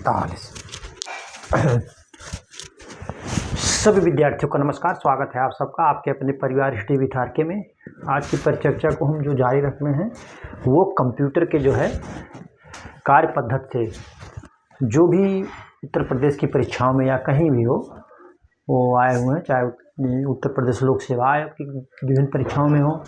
45। सभी विद्यार्थियों का नमस्कार, स्वागत है आप सबका आपके अपने परिवार हिस्ट्री विथ आरके में। आज की परिचर्चा को हम जो जारी रख रहे हैं वो कंप्यूटर के जो है कार्य पद्धति से जो भी उत्तर प्रदेश की परीक्षाओं में या कहीं भी हो वो आए हुए हैं, चाहे उत्तर प्रदेश लोक सेवा आयोग की विभिन्न परीक्षाओं में हो,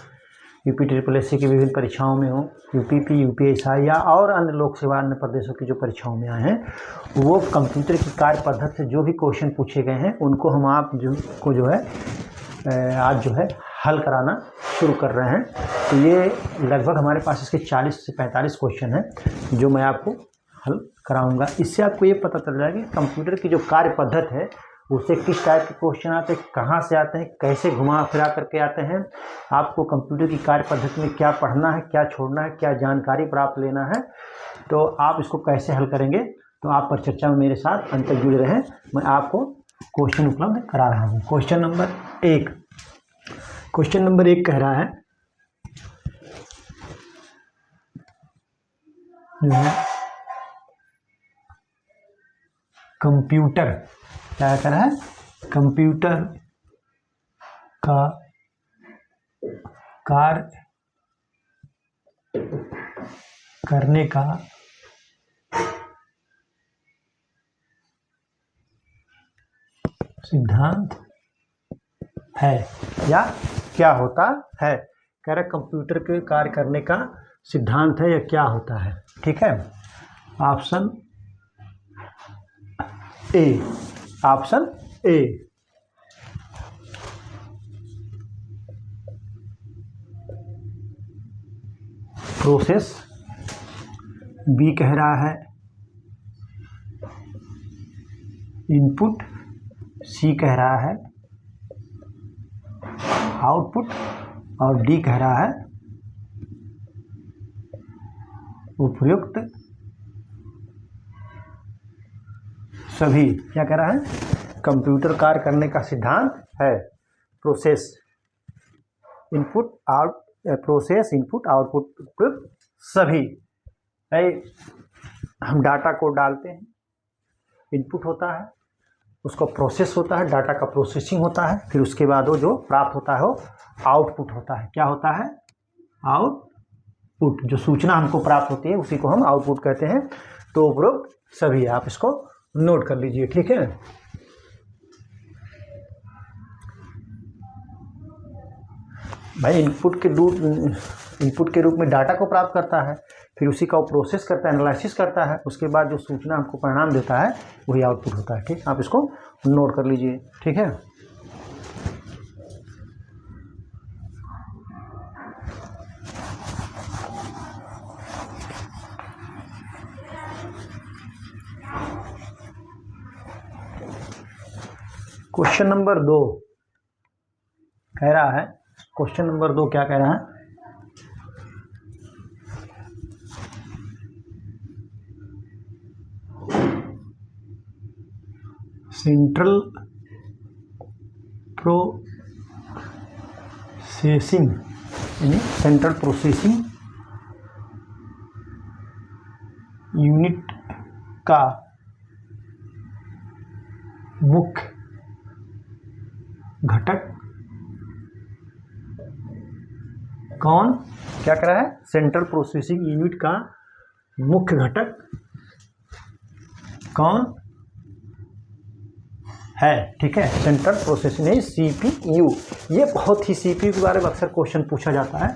UPSSC की विभिन्न परीक्षाओं में हो, UPP, UPSI या और अन्य लोक सेवा अन्य प्रदेशों की जो परीक्षाओं में आए हैं, वो कंप्यूटर की कार्य पद्धति से जो भी क्वेश्चन पूछे गए हैं उनको हम आप जो है आज जो है हल कराना शुरू कर रहे हैं। तो ये लगभग हमारे पास इसके 40 से 45 क्वेश्चन हैं जो मैं आपको हल कराऊंगा। इससे आपको ये पता चल जाएगा कि कंप्यूटर की जो कार्य पद्धति है उससे किस टाइप के क्वेश्चन आते हैं, कहाँ से आते हैं, कैसे घुमा फिरा करके आते हैं, आपको कंप्यूटर की कार्य पद्धति में क्या पढ़ना है, क्या छोड़ना है, क्या जानकारी प्राप्त लेना है, तो आप इसको कैसे हल करेंगे। तो आप परिचर्चा में मेरे साथ अंत तक जुड़े रहें, मैं आपको क्वेश्चन उपलब्ध करा रहा हूँ। क्वेश्चन नंबर एक कह रहा है जो है कंप्यूटर क्या कर रहा है, कंप्यूटर का कार्य करने का सिद्धांत है या क्या होता है। कह रहा कंप्यूटर के कार्य करने का सिद्धांत है या क्या होता है। ठीक है, ऑप्शन ए प्रोसेस, बी कह रहा है इनपुट, सी कह रहा है आउटपुट और डी कह रहा है उपयुक्त सभी। क्या कह रहा है, कंप्यूटर कार्य करने का सिद्धांत है प्रोसेस इनपुट आउटपुट उपयुक्त सभी। हम डाटा को डालते हैं, इनपुट होता है, उसका प्रोसेस होता है, डाटा का प्रोसेसिंग होता है, फिर उसके बाद वो जो प्राप्त होता है वो आउटपुट होता है। क्या होता है, आउटपुट। जो सूचना हमको प्राप्त होती है उसी को हम आउटपुट कहते हैं। तो उपरोक्त सभी, आप इसको नोट कर लीजिए। ठीक है, भाई इनपुट के रूप में डाटा को प्राप्त करता है, फिर उसी का वो प्रोसेस करता है, एनालिसिस करता है, उसके बाद जो सूचना हमको परिणाम देता है वही आउटपुट होता है। ठीक, आप इसको नोट कर लीजिए। ठीक है, क्वेश्चन नंबर 2 कह रहा है, क्वेश्चन नंबर 2 क्या कह रहा है, सेंट्रल प्रोसेसिंग यूनिट का मुख्य घटक कौन। क्या कह रहा है, सेंट्रल प्रोसेसिंग यूनिट का मुख्य घटक कौन है। ठीक है, सेंट्रल प्रोसेसिंग नहीं, CPU। ये बहुत ही CPU के बारे में अक्सर क्वेश्चन पूछा जाता है,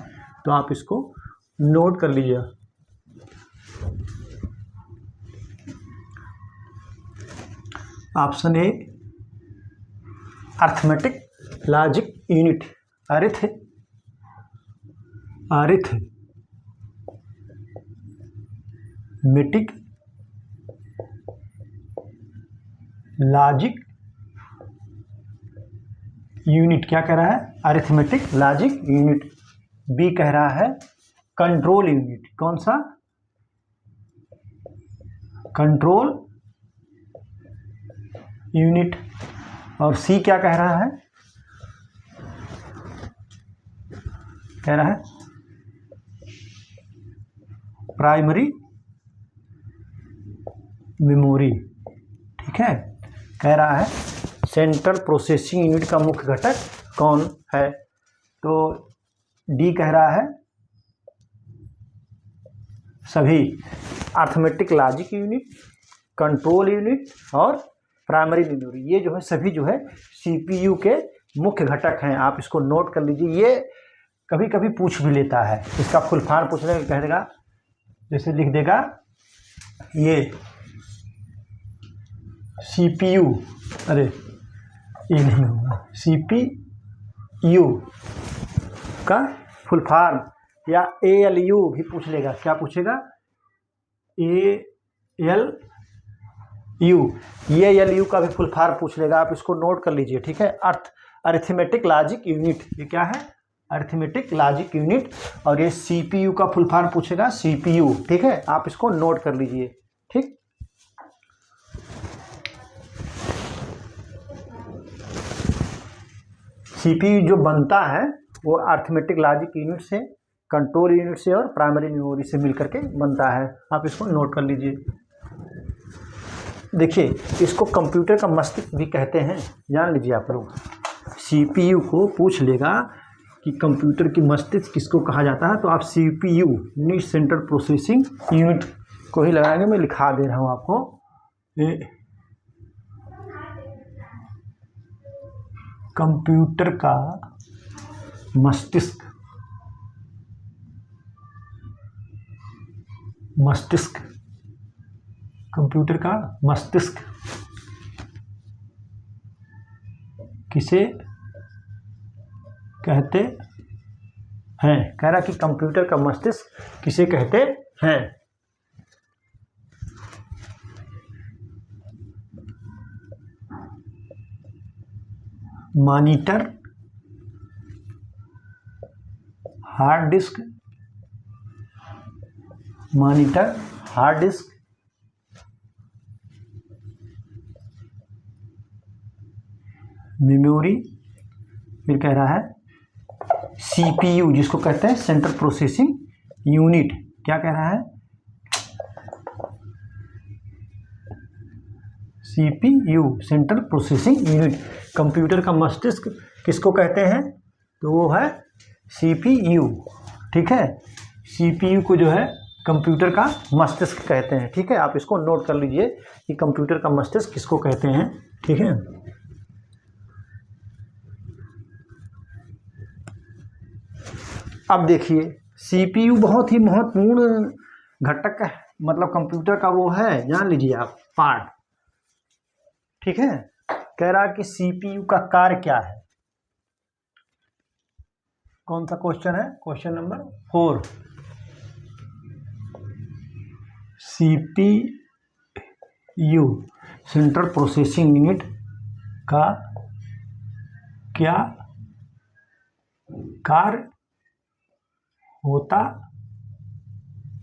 तो आप इसको नोट कर लीजिए। Option A arithmetic logic unit, arithmetic logic unit. क्या कह रहा है, अरिथमेटिक लॉजिक यूनिट। बी कह रहा है कंट्रोल यूनिट। कौन सा, कंट्रोल यूनिट। और सी क्या कह रहा है, कह रहा है प्राइमरी मेमोरी। ठीक है, कह रहा है सेंट्रल प्रोसेसिंग यूनिट का मुख्य घटक कौन है? तो डी कह रहा है सभी arithmetic logic unit, control unit और प्राइमरी मेमोरी, ये जो है सभी जो है सीपीयू के मुख्य घटक हैं। आप इसको नोट कर लीजिए। ये कभी कभी पूछ भी लेता है, इसका फुल फॉर्म पूछने का कह देगा, जैसे लिख देगा ये सीपीयू, अरे ये नहीं होगा, सीपीयू का फुल फॉर्म, या एएलयू भी पूछ लेगा। क्या पूछेगा? एएलयू का भी फुल फॉर्म पूछ लेगा। आप इसको नोट कर लीजिए। ठीक है, अरिथमेटिक लॉजिक यूनिट, ये क्या है? Arithmetic logic unit. और ये सीपीयू का फुल फॉर्म पूछेगा, सीपीयू। ठीक है, आप इसको नोट कर लीजिए। ठीक, सीपीयू जो बनता है वो अरिथमेटिक लॉजिक यूनिट से, कंट्रोल यूनिट से और प्राइमरी मेमोरी से मिलकर के बनता है। आप इसको नोट कर लीजिए। देखिए, इसको कंप्यूटर का मस्तिष्क भी कहते हैं, जान लीजिए आप लोग। सीपीयू को पूछ लेगा कि कंप्यूटर की मस्तिष्क किसको कहा जाता है, तो आप CPU unit central processing unit को ही लगाएंगे। मैं लिखा दे रहा हूँ आपको, कंप्यूटर का मस्तिष्क, कंप्यूटर का मस्तिष्क किसे कहते हैं? कह रहा कि कंप्यूटर का मस्तिष्क किसे कहते हैं? Monitor, hard disk, monitor, hard disk, memory, फिर कह रहा है सीपीयू जिसको कहते हैं सेंट्रल प्रोसेसिंग यूनिट। क्या कह रहा है? CPU central processing unit. Computer का मस्तिष्क किसको कहते हैं? तो वो है सीपीयू। ठीक है, सीपीयू को जो है कंप्यूटर का मस्तिष्क कहते हैं। ठीक है, आप इसको नोट कर लीजिए कि कंप्यूटर का मस्तिष्क किसको कहते हैं। ठीक है, अब देखिए, सीपीयू बहुत ही महत्वपूर्ण घटक है, मतलब कंप्यूटर का वो है, जान लीजिए आप, पार्ट। ठीक है, कह रहा कि सीपीयू का कार्य क्या है? कौन सा क्वेश्चन है? Question number 4। CPU central processing unit का क्या कार्य होता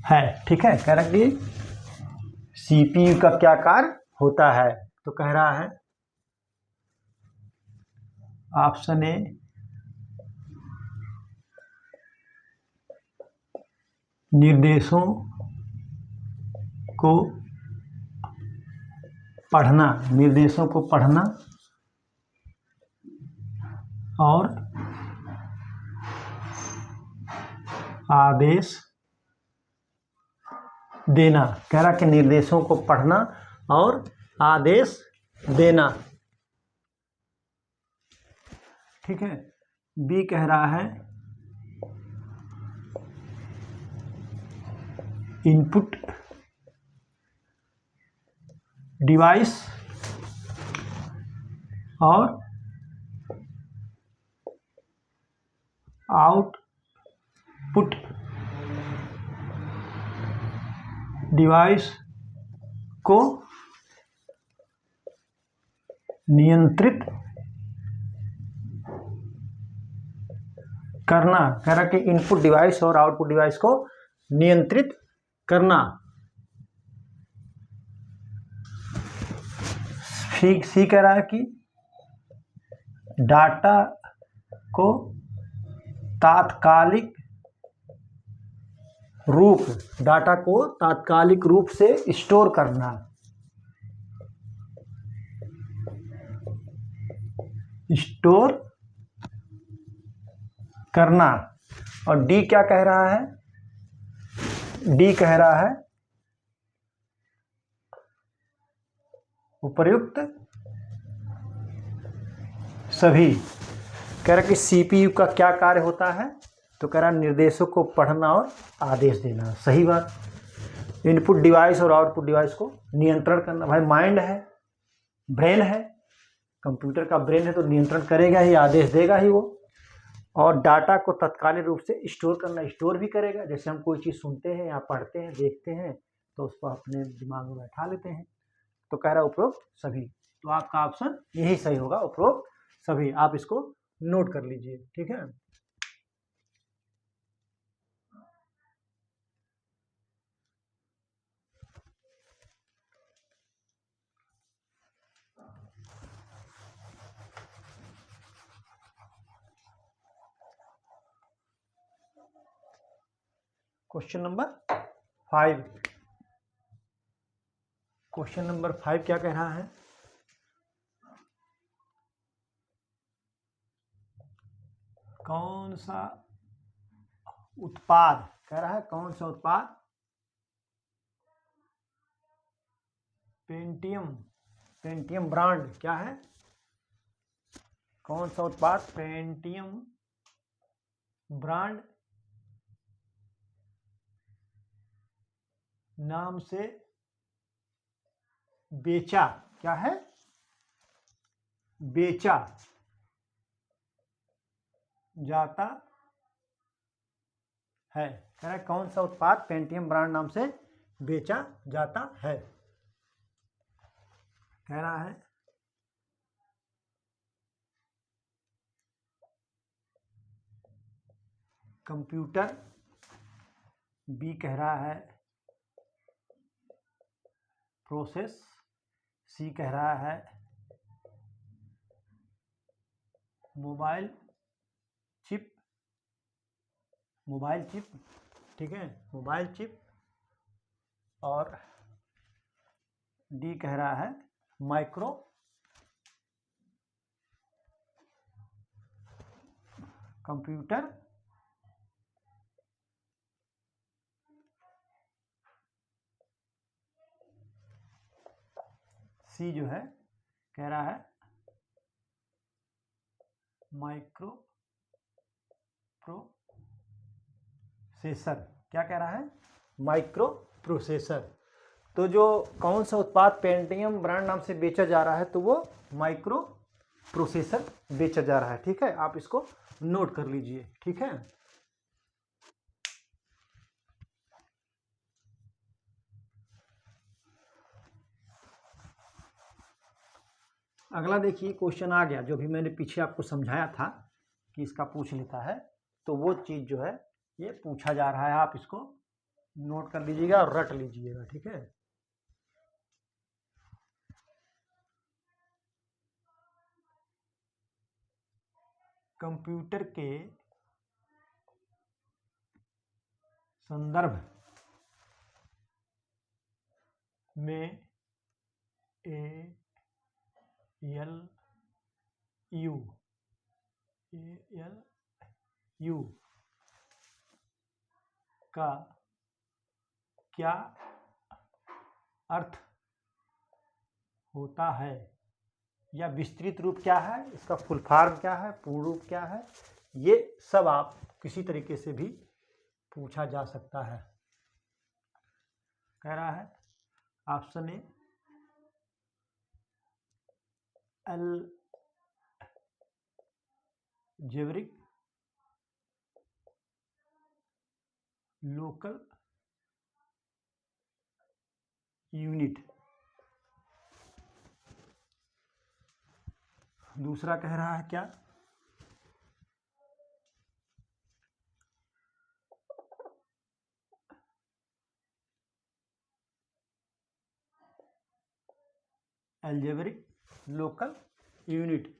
है? ठीक है, कह रहा कि सीपीयू का क्या कार्य होता है? तो कह रहा है ऑप्शन ए, निर्देशों को पढ़ना, निर्देशों को पढ़ना और आदेश देना। कह रहा कि निर्देशों को पढ़ना और आदेश देना। ठीक है, बी कह रहा है इनपुट डिवाइस और आउटपुट डिवाइस को नियंत्रित करना। कह रहा कि इनपुट डिवाइस और आउटपुट डिवाइस को नियंत्रित करना। सी कह रहा है कि डाटा को तात्कालिक रूप से स्टोर करना। स्टोर करना। और डी क्या कह रहा है? डी कह रहा है उपर्युक्त सभी। कह रहा कि सीपीयू का क्या कार्य होता है? तो कह रहा निर्देशों को पढ़ना और आदेश देना। सही बात। इनपुट डिवाइस और आउटपुट डिवाइस को नियंत्रण करना। भाई माइंड है, ब्रेन है, कंप्यूटर का ब्रेन है तो नियंत्रण करेगा ही, आदेश देगा ही वो। और डाटा को तत्कालिक रूप से स्टोर करना, स्टोर भी करेगा। जैसे हम कोई चीज़ सुनते हैं या पढ़ते हैं, देखते हैं तो उसको अपने दिमाग में बैठा लेते हैं। तो कह रहा उपरोक्त सभी। तो आपका ऑप्शन यही सही होगा, उपरोक्त सभी। आप इसको नोट कर लीजिए, ठीक है। Question number 5। क्वेश्चन नंबर 5 क्या कह रहा है? कौन सा उत्पाद, कह रहा है कौन सा उत्पाद पेंटियम, पेंटियम ब्रांड क्या है? कौन सा उत्पाद पेंटियम ब्रांड नाम से बेचा, क्या है? बेचा जाता है। कह रहा है कौन सा उत्पाद पेंटियम ब्रांड नाम से बेचा जाता है? कह रहा है कंप्यूटर। बी कह रहा है प्रोसेस। सी कह रहा है मोबाइल चिप, मोबाइल चिप, ठीक है, मोबाइल चिप। और डी कह रहा है माइक्रो कंप्यूटर सी जो है कह रहा है माइक्रो प्रोसेसर। क्या कह रहा है? Micro processor. तो जो कौन सा उत्पाद पेंटियम ब्रांड नाम से बेचा जा रहा है तो वो माइक्रो प्रोसेसर बेचा जा रहा है, ठीक है। आप इसको नोट कर लीजिए, ठीक है। अगला देखिए क्वेश्चन आ गया जो भी मैंने पीछे आपको समझाया था कि इसका पूछ लेता है, तो वो चीज़ जो है ये पूछा जा रहा है। आप इसको नोट कर लीजिएगा और रट लीजिएगा, ठीक है। कंप्यूटर के संदर्भ में ALU का क्या अर्थ होता है, या विस्तृत रूप क्या है, इसका फुल फॉर्म क्या है, पूर्ण रूप क्या है, ये सब आप किसी तरीके से भी पूछा जा सकता है। कह रहा है option A algebraic local unit. दूसरा कह रहा है क्या? Algebraic local unit.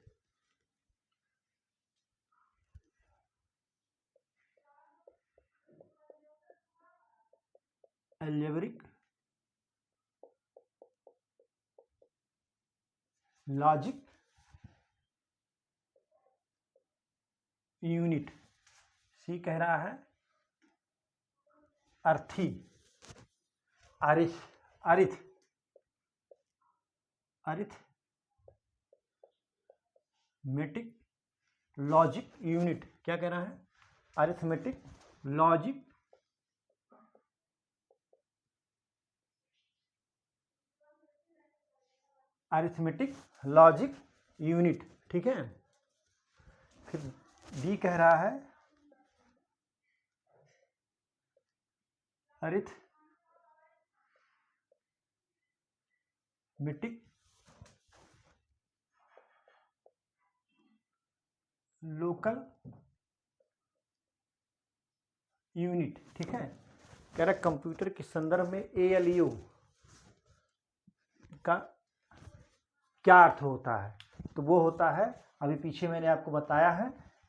Algebraic logic unit. C कह रहा है अर्थी arith arith arithmetic logic unit. क्या कह रहा है? Arithmetic logic unit. ठीक है। फिर डी कह रहा है अरिथमेटिक लोकल यूनिट। ठीक है। कह रहा कंप्यूटर के संदर्भ में ALU का क्या अर्थ होता है? तो वो होता है, अभी पीछे मैंने आपको बताया है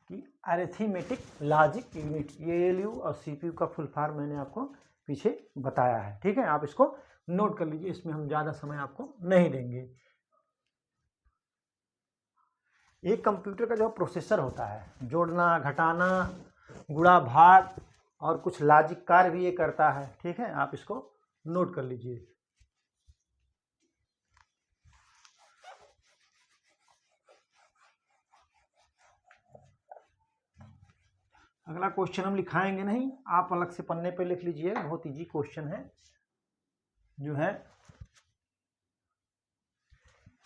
कि अरिथमेटिक लॉजिक यूनिट। ALU और CPU का फुल फॉर्म मैंने आपको पीछे बताया है। ठीक है, आप इसको नोट कर लीजिए, इसमें हम ज़्यादा समय आपको नहीं देंगे। एक कंप्यूटर का जो प्रोसेसर होता है, जोड़ना, घटाना, गुणा, भाग और कुछ लॉजिक कार्य भी ये करता है। ठीक है, आप इसको नोट कर लीजिए। अगला क्वेश्चन हम लिखाएंगे नहीं, आप अलग से पन्ने पे लिख लीजिए, बहुत इजी क्वेश्चन है। जो है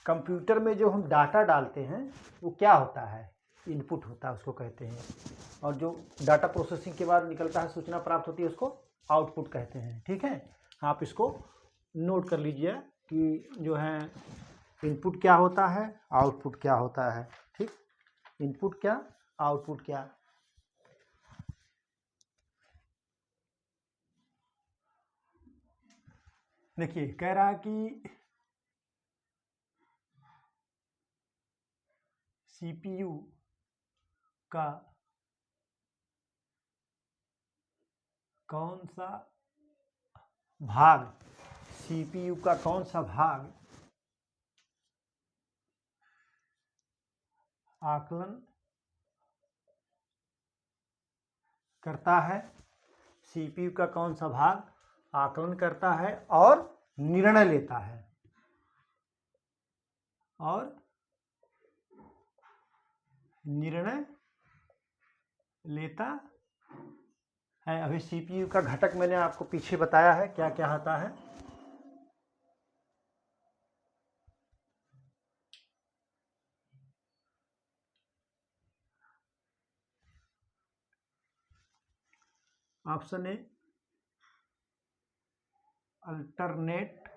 कंप्यूटर में जो हम डाटा डालते हैं वो क्या होता है? इनपुट होता है, उसको कहते हैं। और जो डाटा प्रोसेसिंग के बाद निकलता है, सूचना प्राप्त होती है, उसको आउटपुट कहते हैं। ठीक है, आप इसको नोट कर लीजिए कि जो है इनपुट क्या होता है, आउटपुट क्या होता है। ठीक, इनपुट क्या, आउटपुट क्या। देखिए, कह रहा है कि CPU का कौन सा भाग आकलन करता है, CPU का कौन सा भाग आकलन करता है और निर्णय लेता है, अभी CPU का घटक मैंने आपको पीछे बताया है क्या क्या आता है। Option A alternate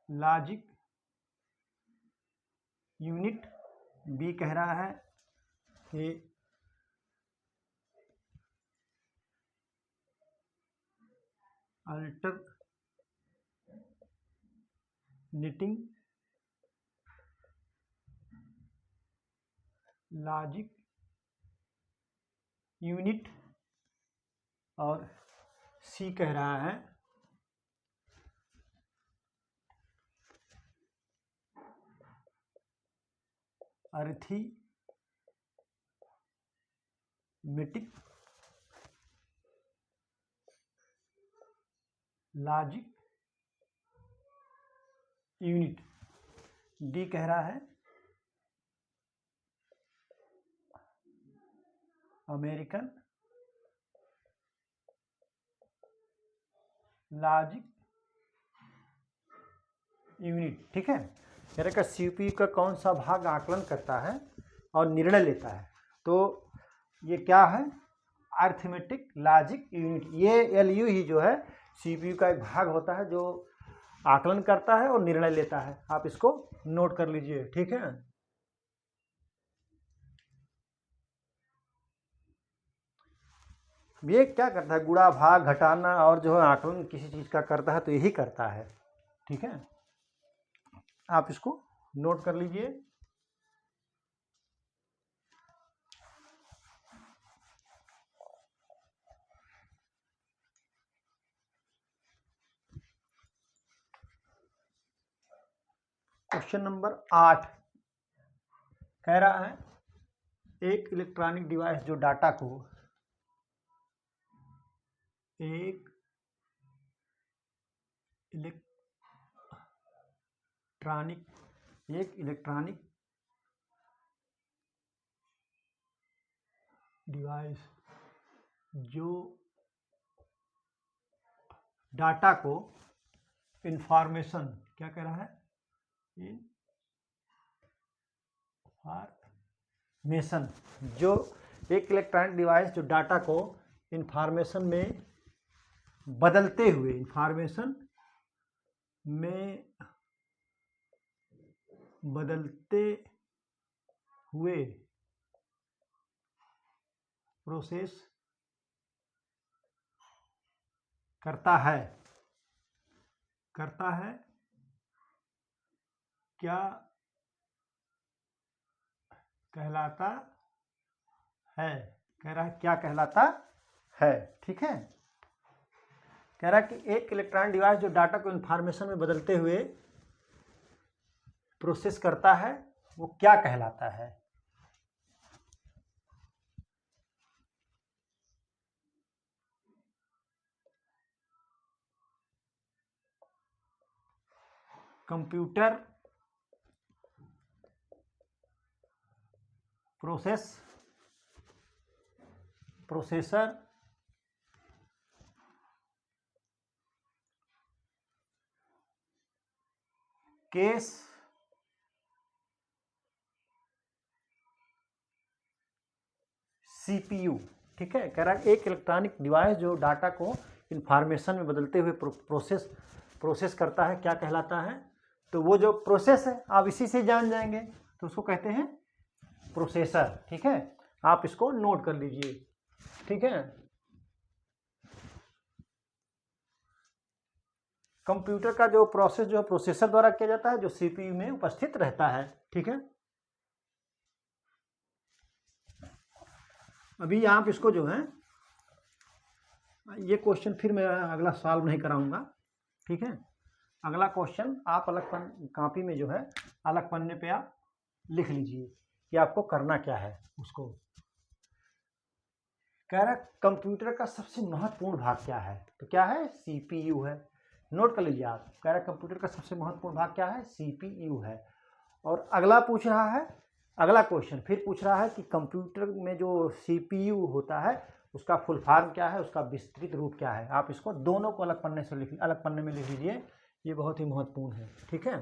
logic unit. B कह रहा है कि अल्टरनेटिंग लॉजिक यूनिट। और सी कह रहा है अरिथमेटिक लॉजिक यूनिट। डी कह रहा है अमेरिकन लॉजिक यूनिट। ठीक है, कह रहा CPU का कौन सा भाग आकलन करता है और निर्णय लेता है, तो ये क्या है? Arithmetic logic unit. ये LU ही जो है CPU का एक भाग होता है जो आकलन करता है और निर्णय लेता है। आप इसको नोट कर लीजिए। ठीक है, ये क्या करता है? गुणा, भाग, घटाना और जो है आकलन किसी चीज का करता है, तो यही करता है। ठीक है, आप इसको नोट कर लीजिए। क्वेश्चन नंबर 8, कह रहा है एक इलेक्ट्रॉनिक डिवाइस जो डाटा को एक इलेक्ट्रॉनिक डिवाइस जो डाटा को इंफॉर्मेशन, क्या कह रहा है, इंफॉर्मेशन, जो एक इलेक्ट्रॉनिक डिवाइस जो डाटा को इंफॉर्मेशन में बदलते हुए, इंफॉर्मेशन में बदलते हुए प्रोसेस करता है क्या कहलाता है। कह रहा है क्या कहलाता है। ठीक है, कह रहा है कि एक इलेक्ट्रॉनिक डिवाइस जो डाटा को इंफॉर्मेशन में बदलते हुए प्रोसेस करता है वो क्या कहलाता है। Computer processor case CPU. ठीक है, कह रहा है एक इलेक्ट्रॉनिक डिवाइस जो डाटा को इंफॉर्मेशन में बदलते हुए प्रोसेस करता है क्या कहलाता है। तो वो जो प्रोसेस है आप इसी से जान जाएंगे, तो उसको कहते हैं प्रोसेसर। ठीक है, आप इसको नोट कर लीजिए। ठीक है, कंप्यूटर का जो प्रोसेस जो है प्रोसेसर द्वारा किया जाता है, जो सीपीयू में उपस्थित रहता है। ठीक है, अभी आप इसको जो है ये क्वेश्चन फिर मैं अगला सॉल्व नहीं कराऊंगा। ठीक है, अगला क्वेश्चन आप अलग कॉपी में जो है अलग पन्ने पे आप लिख लीजिए कि आपको करना क्या है उसको। कह रहा कंप्यूटर का सबसे महत्वपूर्ण भाग क्या है, तो क्या है, सीपीयू है। नोट कर लीजिए आप, कह रहा कंप्यूटर का सबसे महत्वपूर्ण भाग क्या है, सीपीयू है। और अगला पूछ रहा है, अगला क्वेश्चन फिर पूछ रहा है कि कंप्यूटर में जो सीपीयू होता है उसका फुल फॉर्म क्या है, उसका विस्तृत रूप क्या है। आप इसको दोनों को अलग पन्ने में लिख लीजिए, ये बहुत ही महत्वपूर्ण है। ठीक है,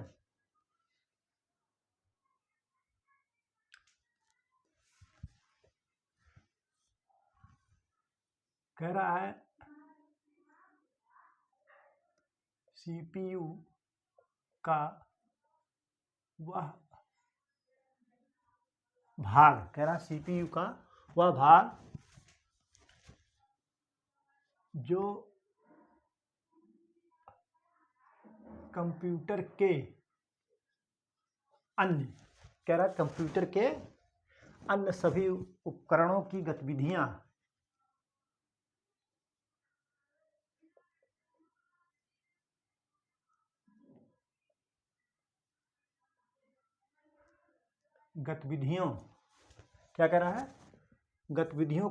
कह रहा है सीपीयू का वह भाग, कह रहा सीपीयू का वह भाग जो कंप्यूटर के अन्य, कह रहा कंप्यूटर के अन्य सभी उपकरणों की गतिविधियां क्या कह रहा है, गतिविधियों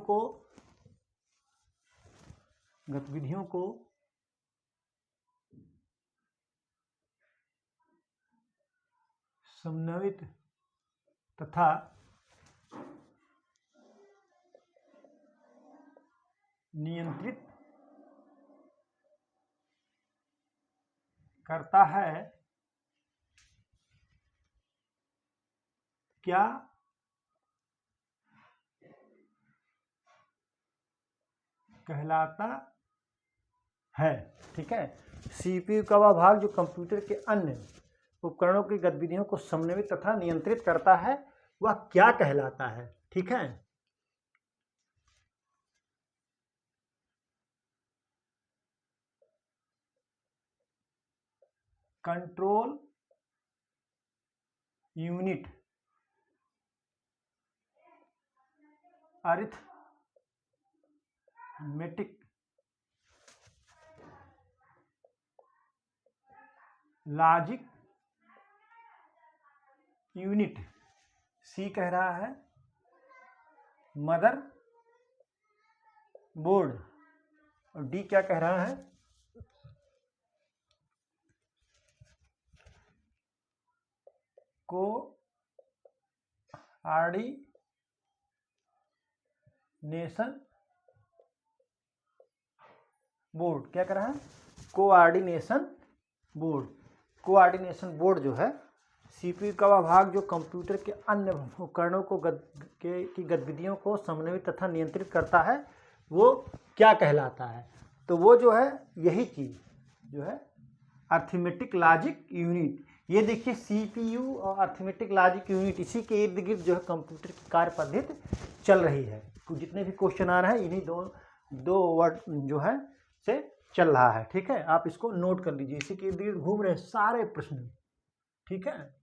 को समन्वित तथा नियंत्रित करता है क्या कहलाता है। ठीक है, सीपीयू का वह भाग जो कंप्यूटर के अन्य उपकरणों की गतिविधियों को समन्वित तथा नियंत्रित करता है वह क्या कहलाता है। ठीक है, control unit, arithmetic logic unit, C कह रहा है मदर बोर्ड और डी क्या कह रहा है कोऑर्डिनेशन बोर्ड। क्या कह रहा है कोऑर्डिनेशन बोर्ड। कोऑर्डिनेशन बोर्ड जो है सीपीयू का वह भाग जो कंप्यूटर के अन्य उपकरणों को की गतिविधियों को समन्वित तथा नियंत्रित करता है वो क्या कहलाता है। तो वो जो है यही चीज जो है अर्थमेटिक लॉजिक यूनिट। ये देखिए सीपीयू और अर्थमेटिक लॉजिक यूनिट इसी के इर्द गिर्द जो है कंप्यूटर की कार्य पद्धति चल रही है। जितने भी क्वेश्चन आ रहे हैं इन्हीं दो वर्ड जो है से चल रहा है। ठीक है, आप इसको नोट कर लीजिए, इसी के इर्द गिर्द घूम रहे सारे प्रश्न। ठीक है,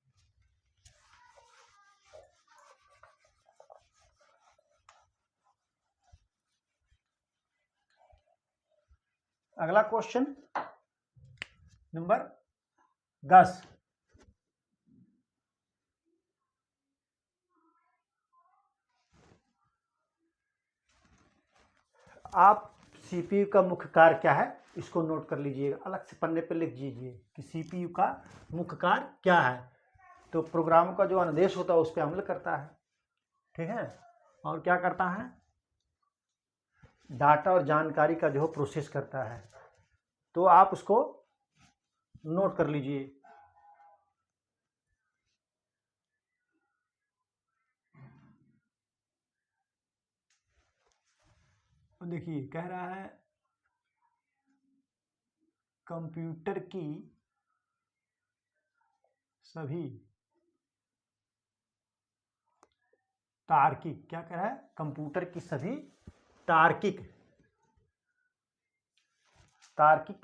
अगला क्वेश्चन नंबर 10। आप सीपीयू का मुख्य कार्य क्या है इसको नोट कर लीजिएगा, अलग से पन्ने पर लिख दीजिए कि सीपीयू का मुख्य कार्य क्या है। तो प्रोग्राम का जो अनुदेश होता है उस पर अमल करता है। ठीक है, और क्या करता है डाटा और जानकारी का जो प्रोसेस करता है। तो आप उसको नोट कर लीजिए। देखिए कह रहा है कंप्यूटर की सभी तार्किक, क्या कह रहा है कंप्यूटर की सभी तार्किक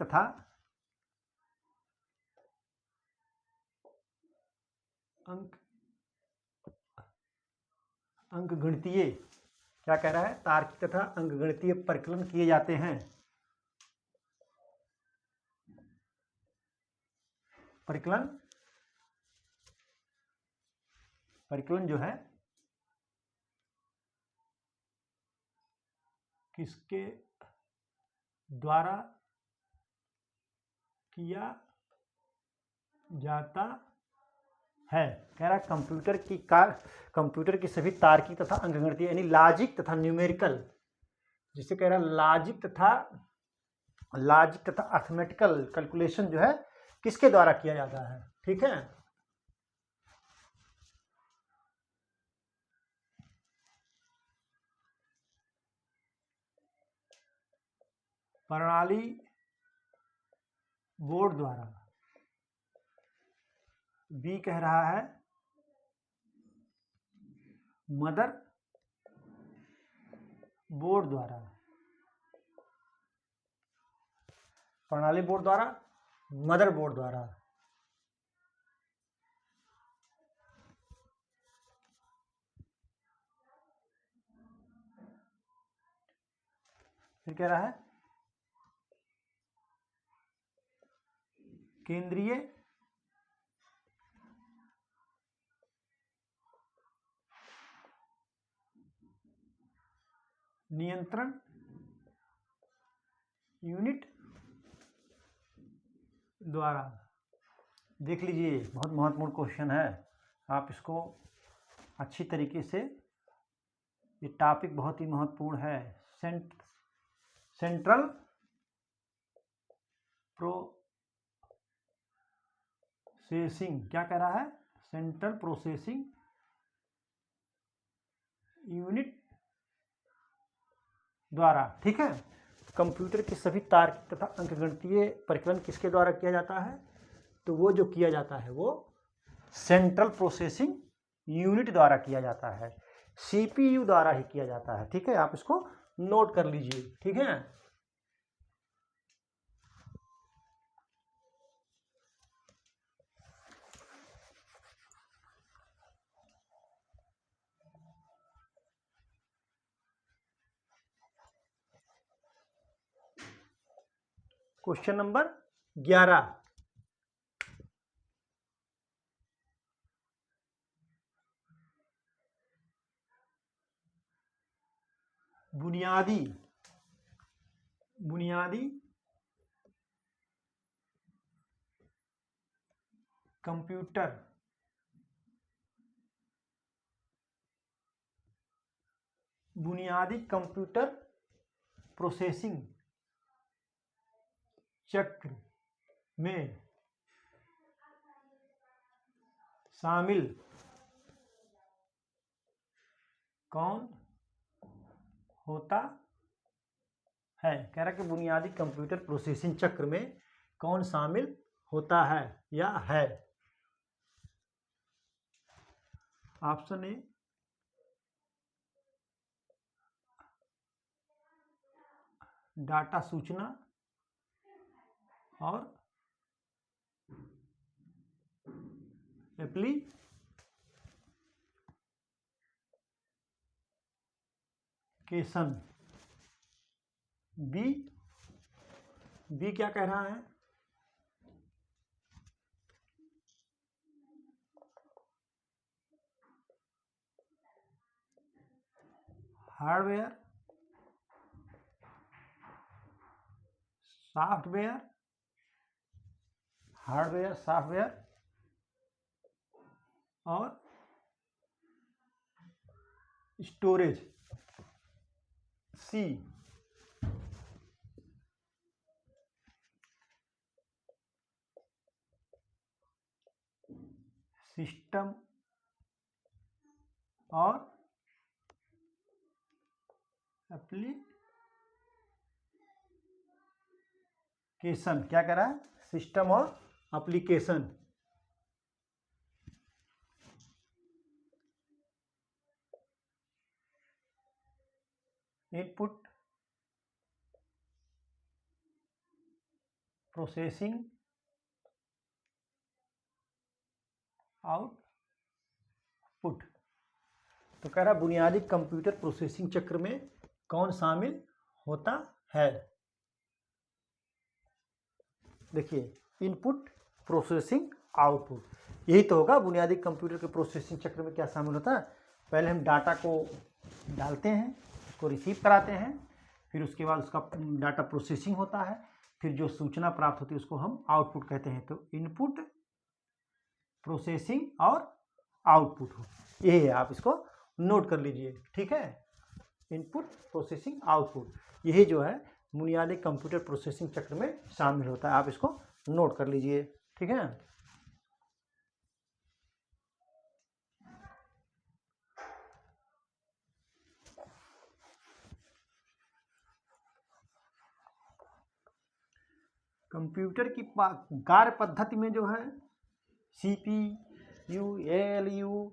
तथा अंकगणितीय, क्या कह रहा है तार्किक तथा अंकगणितीय परिकलन किए जाते हैं। परिकलन जो है किसके द्वारा किया जाता है। कह रहा है कंप्यूटर की सभी तार्किक तथा अंकगणितीय यानी लॉजिक तथा न्यूमेरिकल, जिसे कह रहा है लॉजिक तथा अर्थमेटिकल कैलकुलेशन जो है किसके द्वारा किया जाता है। ठीक है, प्रणाली बोर्ड द्वारा। बी कह रहा है मदर बोर्ड द्वारा। प्रणाली बोर्ड द्वारा, मदर बोर्ड द्वारा। फिर कह रहा है केंद्रीय नियंत्रण यूनिट द्वारा। देख लीजिए बहुत महत्वपूर्ण क्वेश्चन है, आप इसको अच्छी तरीके से, ये टॉपिक बहुत ही महत्वपूर्ण है। सेंट्रल प्रोसेसिंग, क्या कह रहा है सेंट्रल प्रोसेसिंग यूनिट द्वारा। ठीक है, कंप्यूटर के सभी तार्किक तथा अंकगणितीय परिकलन किसके द्वारा किया जाता है। तो वो जो किया जाता है वो सेंट्रल प्रोसेसिंग यूनिट द्वारा किया जाता है, सीपीयू द्वारा ही किया जाता है। ठीक है, आप इसको नोट कर लीजिए। ठीक है, क्वेश्चन नंबर 11। बुनियादी कंप्यूटर प्रोसेसिंग चक्र में शामिल कौन होता है। कह रहा है कि बुनियादी कंप्यूटर प्रोसेसिंग चक्र में कौन शामिल होता है या है। ऑप्शन ए डाटा सूचना और एप्लीकेशन। बी क्या कह रहा है, हार्डवेयर सॉफ्टवेयर और स्टोरेज। सी सिस्टम और एप्लीकेशन। क्या कह रहा है, सिस्टम और एप्लीकेशन। Input processing output. तो कह रहा बुनियादी कंप्यूटर प्रोसेसिंग चक्र में कौन शामिल होता है। देखिए, इनपुट प्रोसेसिंग आउटपुट, यही तो होगा बुनियादी कंप्यूटर के प्रोसेसिंग चक्र में। क्या शामिल होता है, पहले हम डाटा को डालते हैं, उसको रिसीव कराते हैं, फिर उसके बाद उसका डाटा प्रोसेसिंग होता है, फिर जो सूचना प्राप्त होती है उसको हम आउटपुट कहते हैं। तो इनपुट प्रोसेसिंग और आउटपुट हो, यही है, आप इसको नोट कर लीजिए, ठीक है। इनपुट प्रोसेसिंग आउटपुट, यही जो है बुनियादी कंप्यूटर प्रोसेसिंग चक्र में शामिल होता है, आप इसको नोट कर लीजिए, ठीक है। कंप्यूटर की कार्य पद्धति में जो है CPU, ALU,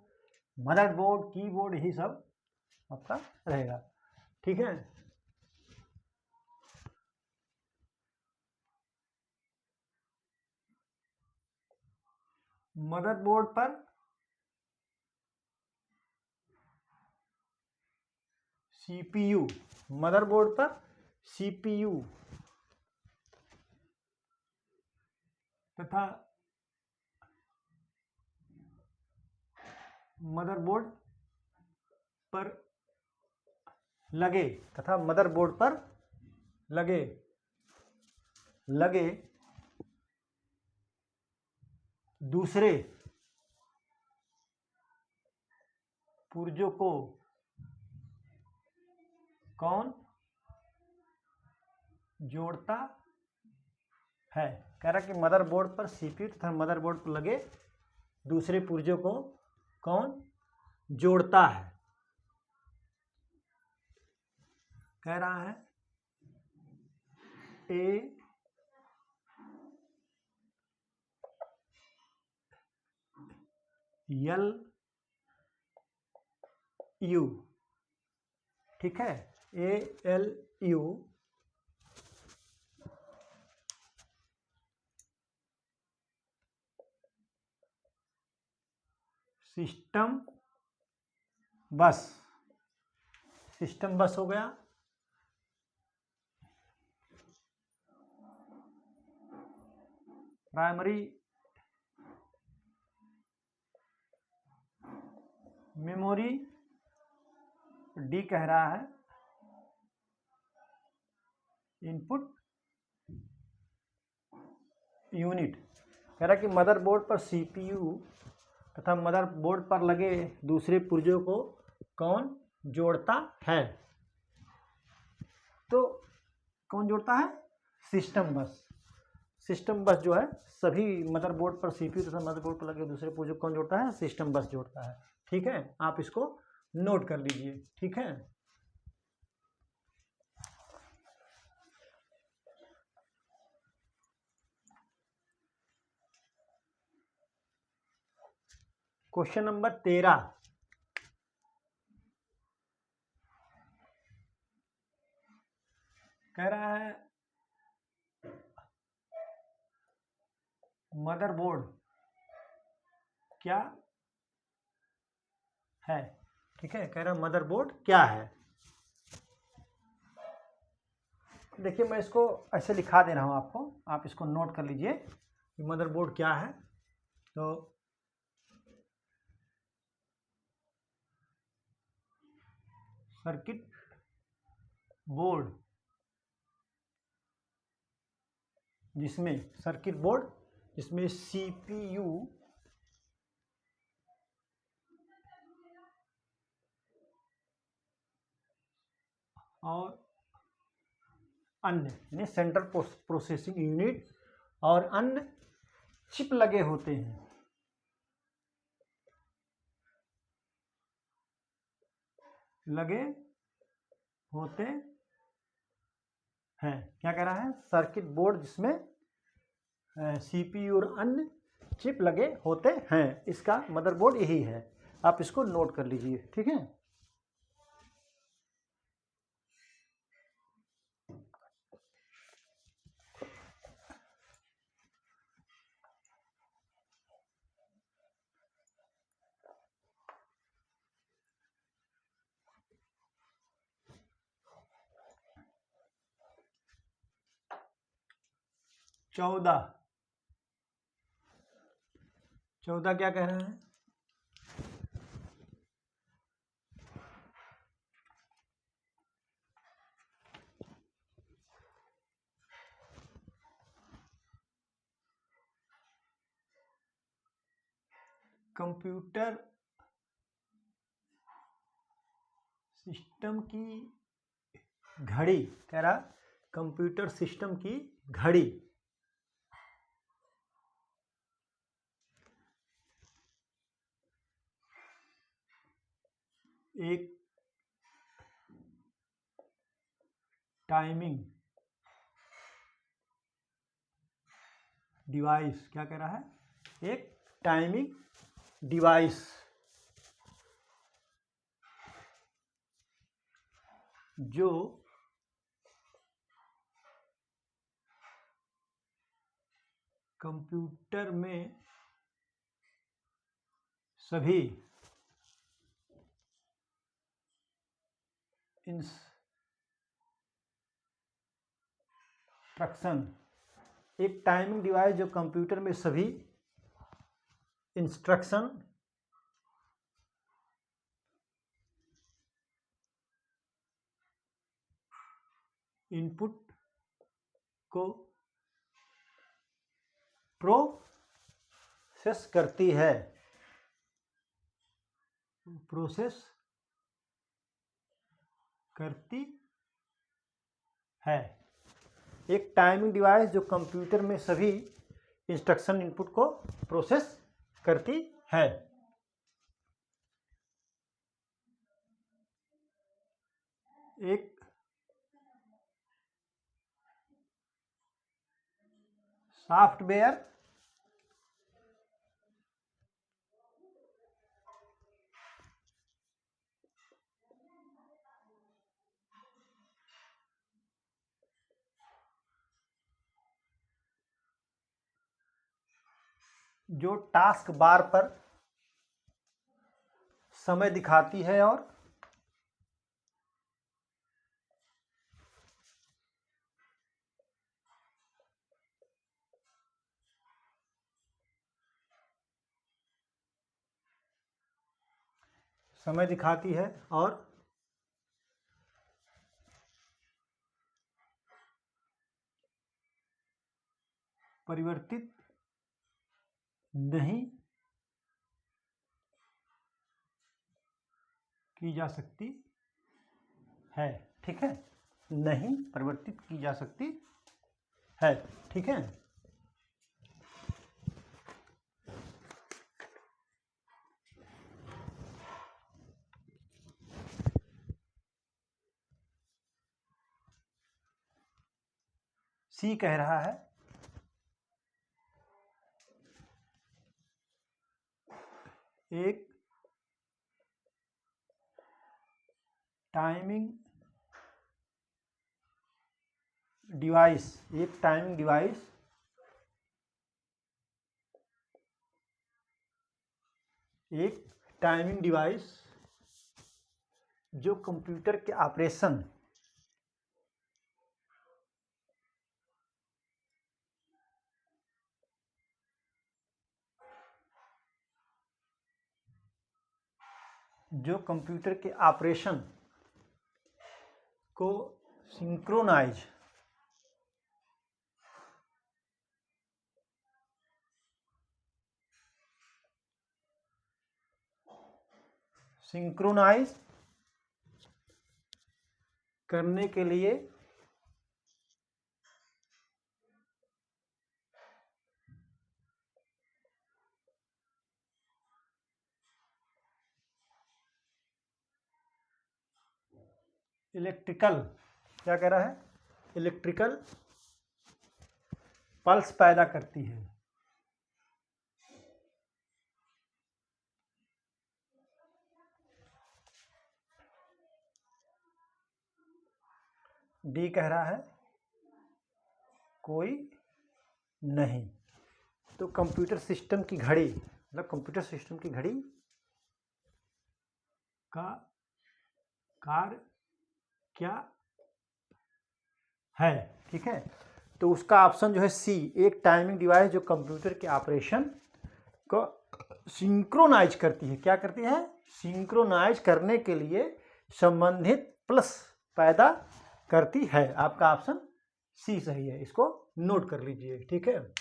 मदरबोर्ड, कीबोर्ड, यही सब आपका रहेगा, ठीक है। मदरबोर्ड पर CPU, मदरबोर्ड पर CPU तथा मदरबोर्ड पर लगे दूसरे पुर्जों को कौन जोड़ता है। कह रहा कि मदरबोर्ड पर CPU तथा मदरबोर्ड पर लगे दूसरे पुर्जों को कौन जोड़ता है। कह रहा है ALU, ठीक है, ALU सिस्टम बस हो गया। प्राइमरी मेमोरी D कह रहा है, इनपुट यूनिट। कह रहा है कि मदरबोर्ड पर सीपीयू तथा मदरबोर्ड पर लगे दूसरे पुर्जों को कौन जोड़ता है? तो कौन जोड़ता है? सिस्टम बस। सिस्टम बस जो है सभी मदरबोर्ड पर सीपीयू तथा मदरबोर्ड पर लगे दूसरे पुर्जों को कौन जोड़ता है? सिस्टम बस जोड़ता है। ठीक है, आप इसको नोट कर लीजिए। ठीक है, क्वेश्चन नंबर 13 कह रहा है मदरबोर्ड क्या है? ठीक है, कह रहा है मदरबोर्ड क्या है। देखिए मैं इसको ऐसे लिखा दे रहा हूँ आपको, आप इसको नोट कर लीजिए कि मदरबोर्ड क्या है। तो सर्किट बोर्ड जिसमें सीपीयू और अन्य यानी सेंट्रल प्रोसेसिंग यूनिट और अन्य चिप लगे होते हैं। क्या कह रहा है? सर्किट बोर्ड जिसमें सीपीयू और अन्य चिप लगे होते हैं, इसका मदरबोर्ड यही है। आप इसको नोट कर लीजिए। ठीक है, चौदह क्या कह रहे हैं? कंप्यूटर सिस्टम की घड़ी। कह रहा कंप्यूटर सिस्टम की घड़ी एक टाइमिंग डिवाइस। क्या कह रहा है? एक टाइमिंग डिवाइस जो कंप्यूटर में सभी इंस्ट्रक्शन। एक टाइमिंग डिवाइस जो कंप्यूटर में सभी इंस्ट्रक्शन इनपुट को प्रोसेस करती है। एक टाइमिंग डिवाइस जो कंप्यूटर में सभी इंस्ट्रक्शन इनपुट को प्रोसेस करती है। एक सॉफ्टवेयर जो टास्क बार पर समय दिखाती है और परिवर्तित नहीं की जा सकती है। ठीक है, नहीं परिवर्तित की जा सकती है। ठीक है, सी कह रहा है एक टाइमिंग डिवाइस जो कंप्यूटर के ऑपरेशन को सिंक्रोनाइज करने के लिए इलेक्ट्रिकल पल्स पैदा करती है। डी कह रहा है कोई नहीं। तो कंप्यूटर सिस्टम की घड़ी का कार्य क्या है। ठीक है, तो उसका ऑप्शन जो है सी, एक टाइमिंग डिवाइस जो कंप्यूटर के ऑपरेशन को सिंक्रोनाइज करती है। क्या करती है? सिंक्रोनाइज करने के लिए संबंधित प्लस पैदा करती है। आपका ऑप्शन सी सही है, इसको नोट कर लीजिए। ठीक है,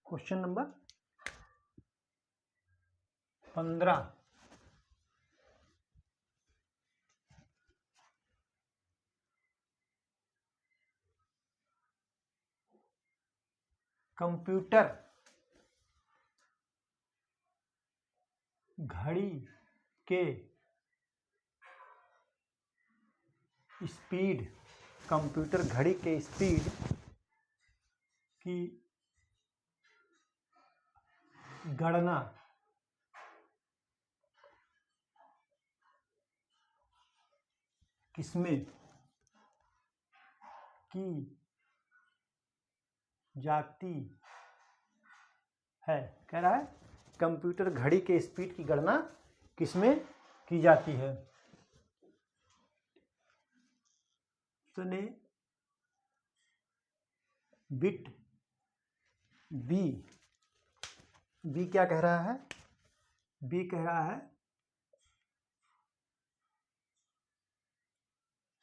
क्वेश्चन नंबर 15। कंप्यूटर घड़ी के स्पीड की गणना किसमें की जाती है? कह रहा है कंप्यूटर घड़ी के स्पीड की गणना किसमें की जाती है? तो ने बिट बी क्या कह रहा है? बी कह रहा है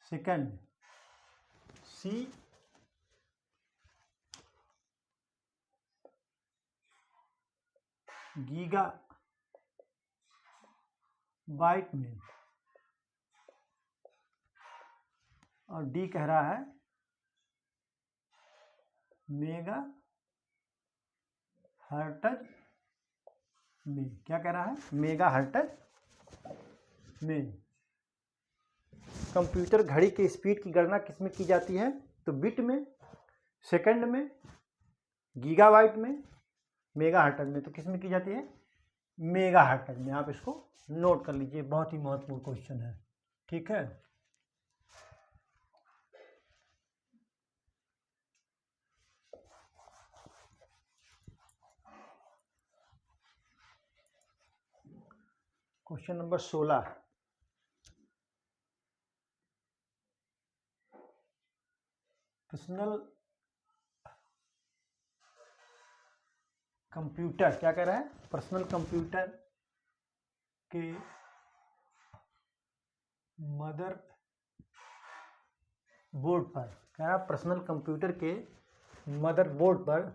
सेकंड। सी गीगा बाइट में, और डी कह रहा है मेगा हर्ट्ज में। क्या कह रहा है? मेगा हर्ट्ज में। कंप्यूटर घड़ी के स्पीड की गणना किसमें की जाती है? तो बिट में, सेकंड में, गीगाबाइट में, मेगा हर्ट्ज में। तो किसमें की जाती है? मेगा हर्ट्ज में। आप इसको नोट कर लीजिए, बहुत ही महत्वपूर्ण क्वेश्चन है। ठीक है, क्वेश्चन नंबर 16। पर्सनल कंप्यूटर क्या कह रहा है, पर्सनल कंप्यूटर के मदर बोर्ड पर, कह रहा पर्सनल कंप्यूटर के मदर बोर्ड पर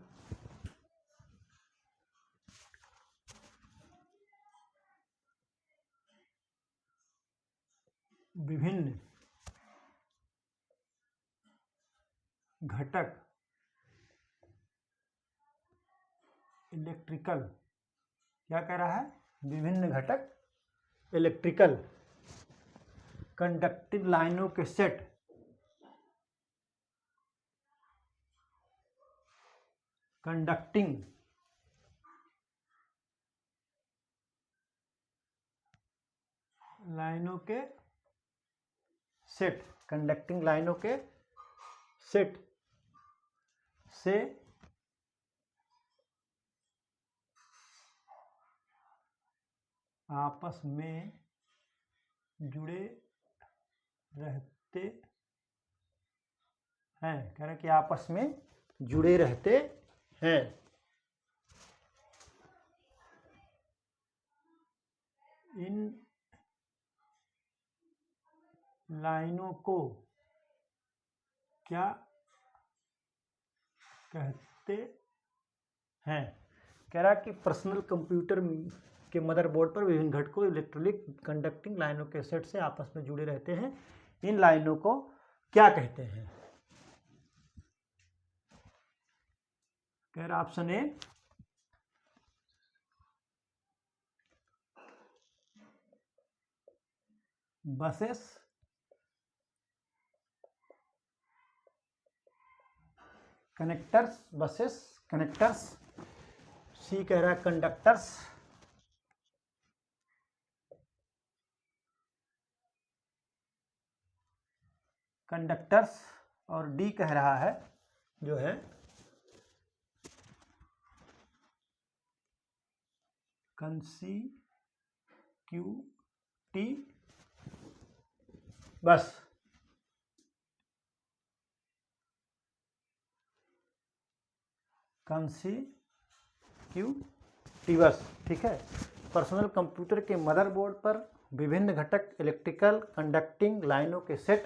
विभिन्न घटक इलेक्ट्रिकल, क्या कह रहा है, विभिन्न घटक इलेक्ट्रिकल कंडक्टिंग लाइनों के सेट कंडक्टिंग लाइनों के सेट कंडक्टिंग लाइनों के सेट से आपस में जुड़े रहते हैं, कह रहे कि आपस में जुड़े रहते हैं। इन लाइनों को क्या कहते हैं, कह रहा कि पर्सनल कंप्यूटर के मदरबोर्ड पर विभिन्न घटकों इलेक्ट्रिक कंडक्टिंग लाइनों के सेट से आपस में जुड़े रहते हैं, इन लाइनों को क्या कहते हैं। कह रहा option A buses, connectors, buses connectors, C कह रहा है कंडक्टर्स, कंडक्टर्स, और डी कह रहा है जो है कंसिक्यूटिव बस, कंसिक्यूटिवस, ठीक है। पर्सनल कंप्यूटर के मदरबोर्ड पर विभिन्न घटक इलेक्ट्रिकल कंडक्टिंग लाइनों के सेट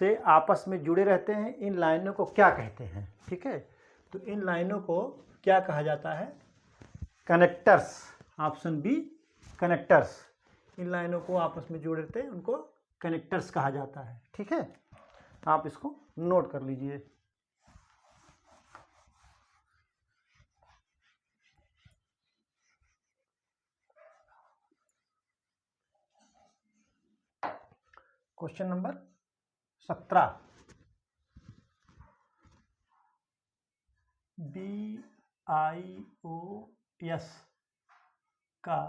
से आपस में जुड़े रहते हैं, इन लाइनों को क्या कहते हैं, ठीक है। तो इन लाइनों को क्या कहा जाता है, कनेक्टर्स, ऑप्शन बी कनेक्टर्स, इन लाइनों को आपस में जोड़े रहते हैं उनको कनेक्टर्स कहा जाता है, ठीक है। आप इसको नोट कर लीजिए। क्वेश्चन नंबर 17, BIOS का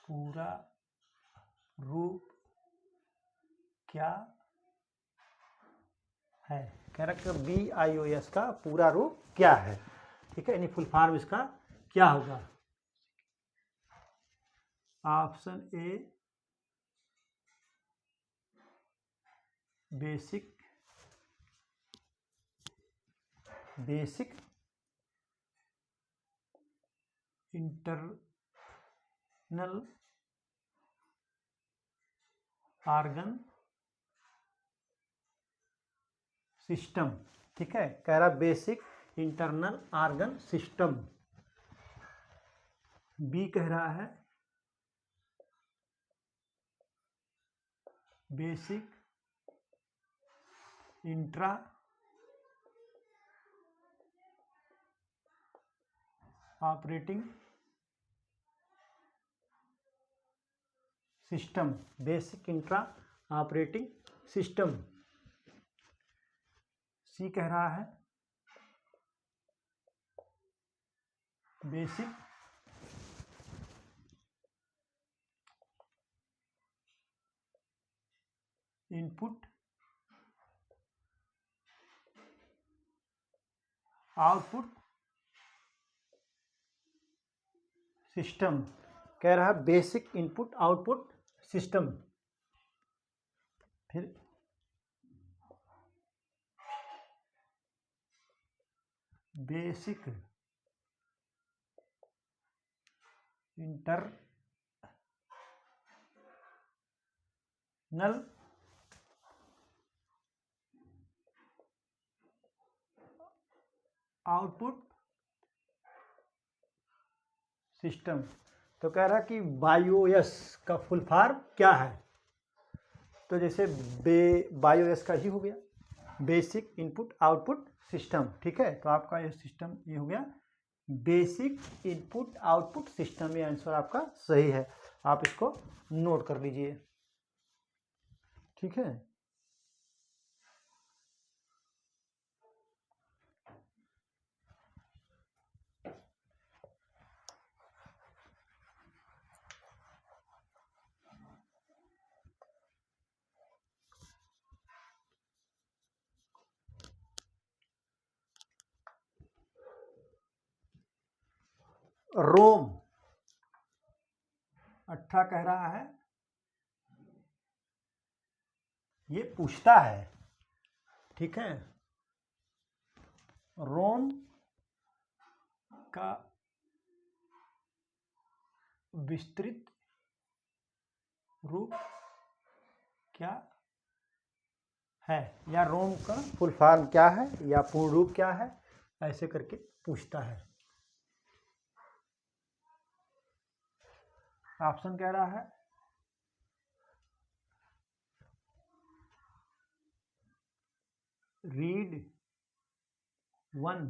पूरा रूप क्या है, कह रहा है BIOS का पूरा रूप क्या है, ठीक है, यानी फुल फॉर्म इसका क्या होगा। Option A basic internal organ system, ठीक है, कह रहा basic internal organ system. B कह रहा है basic intra operating system, basic intra operating system. C कह रहा है बेसिक इनपुट आउटपुट सिस्टम, कह रहा है बेसिक इनपुट आउटपुट सिस्टम। फिर बेसिक इंटरनल आउटपुट सिस्टम। तो कह रहा कि बायोएस का फुल फॉर्म क्या है। तो जैसे बायोएस का ही हो गया, बेसिक इनपुट आउटपुट सिस्टम। ठीक है, तो आपका ये सिस्टम ये हो गया बेसिक इनपुट आउटपुट सिस्टम। ये आंसर आपका सही है, आप इसको नोट कर लीजिए। ठीक है, रोम 18 कह रहा है, ये पूछता है। ठीक है, रोम का विस्तृत रूप क्या है, या रोम का फुल फॉर्म क्या है, या पूर्ण रूप क्या है, ऐसे करके पूछता है। ऑप्शन कह रहा है रीड वन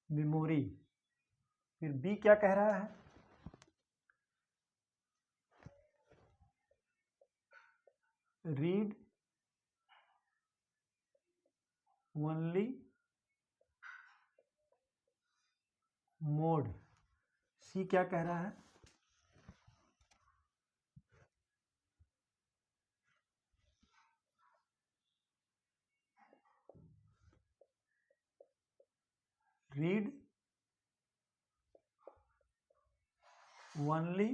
मेमोरी। फिर बी क्या कह रहा है, रीड ओनली मोड। सी क्या कह रहा है, रीड ओनली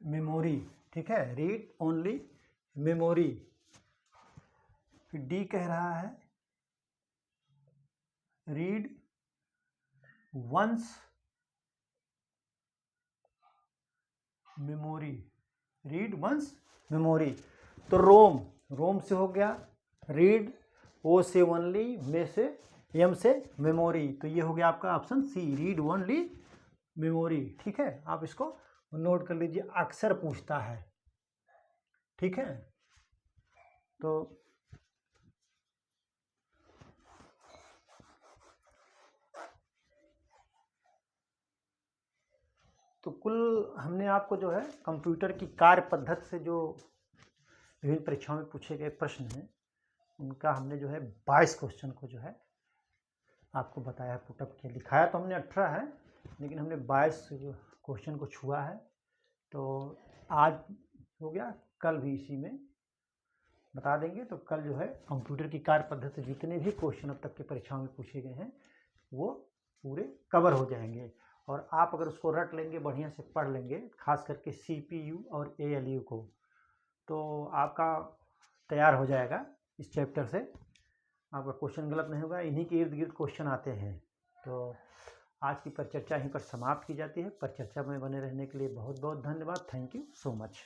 मेमोरी। ठीक है, रीड ओनली मेमोरी। फिर डी कह रहा है read once memory, read once memory. तो रोम से हो गया रीड, ओ से ओनली, में से एम से मेमोरी। तो ये हो गया आपका option C, read only memory. ठीक है, आप इसको नोट कर लीजिए, अक्सर पूछता है। ठीक है, तो कुल हमने आपको जो है कंप्यूटर की कार्य पद्धति से जो विभिन्न परीक्षाओं में पूछे गए प्रश्न हैं उनका हमने जो है 22 क्वेश्चन को जो है आपको बताया, पुटअप किया। लिखाया तो हमने 18 है, लेकिन हमने 22 क्वेश्चन को छुआ है। तो आज हो गया, कल भी इसी में बता देंगे। तो कल जो है कंप्यूटर की कार्य पद्धति से जितने भी क्वेश्चन अब तक की परीक्षाओं में पूछे गए हैं वो पूरे कवर हो जाएंगे। और आप अगर उसको रट लेंगे, बढ़िया से पढ़ लेंगे, खास करके CPU और ALU को, तो आपका तैयार हो जाएगा इस चैप्टर से। आपका क्वेश्चन गलत नहीं होगा, इन्हीं के इर्द गिर्द क्वेश्चन आते हैं। तो आज की परिचर्चा यहीं पर समाप्त की जाती है। परिचर्चा में बने रहने के लिए बहुत बहुत धन्यवाद। Thank you so much.